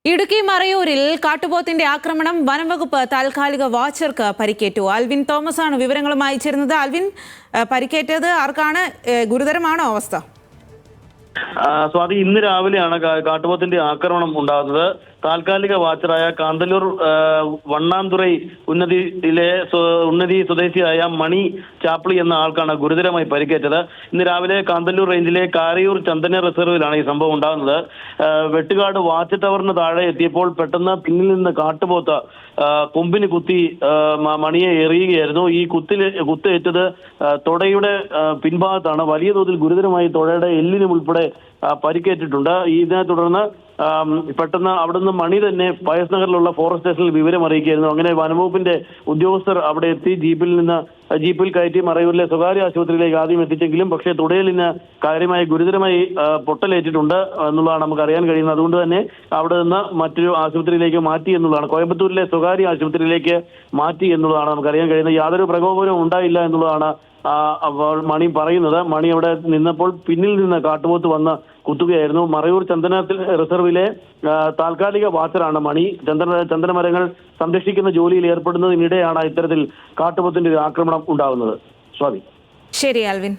ഇടുക്കി മറയൂരിൽ കാട്ടുപോത്തിന്റെ ആക്രമണം വനംവകുപ്പ് താൽക്കാലിക വാച്ചർക്ക് പരിക്കേറ്റു. ആൽവിൻ തോമസ് ആണ് വിവരങ്ങളുമായി ചേരുന്നത്. ആൽവിൻ, പരിക്കേറ്റത് ആർക്കാണ്? ഗുരുതരമാണോ അവസ്ഥ? സ്വാതി, ഇന്ന് രാവിലെയാണ് കാട്ടുപോത്തിന്റെ ആക്രമണം ഉണ്ടാകുന്നത്. താൽക്കാലിക വാച്ചറായ കാന്തല്ലൂർ വണ്ണാന്തുറൈ ഉന്നതി സ്വദേശിയായ മണി ചാപ്ലി എന്ന ആൾക്കാണ് ഗുരുതരമായി പരിക്കേറ്റത്. ഇന്ന് രാവിലെ കാന്തല്ലൂർ റേഞ്ചിലെ കാരയൂർ ചന്ദന റിസർവിലാണ് ഈ സംഭവം ഉണ്ടാകുന്നത്. വെട്ടുകാട് വാച്ച് ടവറിന് താഴെ എത്തിയപ്പോൾ പെട്ടെന്ന് പിന്നിൽ നിന്ന് കാട്ടുപോത്ത് കൊമ്പിന് കുത്തി മണിയെ എറിയുകയായിരുന്നു. ഈ കുത്തേറ്റത് തൊടയുടെ പിൻഭാഗത്താണ്. വലിയ തോതിൽ ഗുരുതരമായി തൊടയുടെ എല്ലിനും ഉൾപ്പെടെ പരിക്കേറ്റിട്ടുണ്ട്. ഇതിനെ തുടർന്ന് പെട്ടെന്ന് അവിടുന്ന് മണി തന്നെ പയസ് നഗറിലുള്ള ഫോറസ്റ്റ് സ്റ്റേഷനിൽ വിവരം അറിയിക്കുകയായിരുന്നു. അങ്ങനെ വനംവകുപ്പിന്റെ ഉദ്യോഗസ്ഥർ അവിടെ എത്തി ജീപ്പിൽ കയറ്റി മറയൂരിലെ സ്വകാര്യ ആശുപത്രിയിലേക്ക് ആദ്യം എത്തിച്ചെങ്കിലും പക്ഷേ തുടയലിന് ഗുരുതരമായി പൊട്ടലേറ്റിട്ടുണ്ട് എന്നുള്ളതാണ് നമുക്ക് അറിയാൻ കഴിയുന്നത്. അതുകൊണ്ട് തന്നെ അവിടെ നിന്ന് മറ്റൊരു ആശുപത്രിയിലേക്ക് മാറ്റി എന്നുള്ളതാണ്, കോയമ്പത്തൂരിലെ സ്വകാര്യ ആശുപത്രിയിലേക്ക് മാറ്റി എന്നുള്ളതാണ് നമുക്ക് അറിയാൻ കഴിയുന്നത്. യാതൊരു പ്രകോപനവും ഉണ്ടായില്ല എന്നുള്ളതാണ് മണി പറയുന്നത്. മണി അവിടെ നിന്നപ്പോൾ പിന്നിൽ നിന്ന് കാട്ടുപോത്ത് വന്ന് കുത്തുകയായിരുന്നു. മറയൂർ ചന്ദന റിസർവിലെ താൽക്കാലിക വാച്ചറാണ് മണി. ചന്ദനമരങ്ങൾ സംരക്ഷിക്കുന്ന ജോലിയിൽ ഏർപ്പെടുന്നതിനിടെയാണ് ഇത്തരത്തിൽ കാട്ടുപോത്തിന്റെ ഒരു ആക്രമണം ഉണ്ടാകുന്നത്. സ്വാതി. ശരി ആൽവിൻ.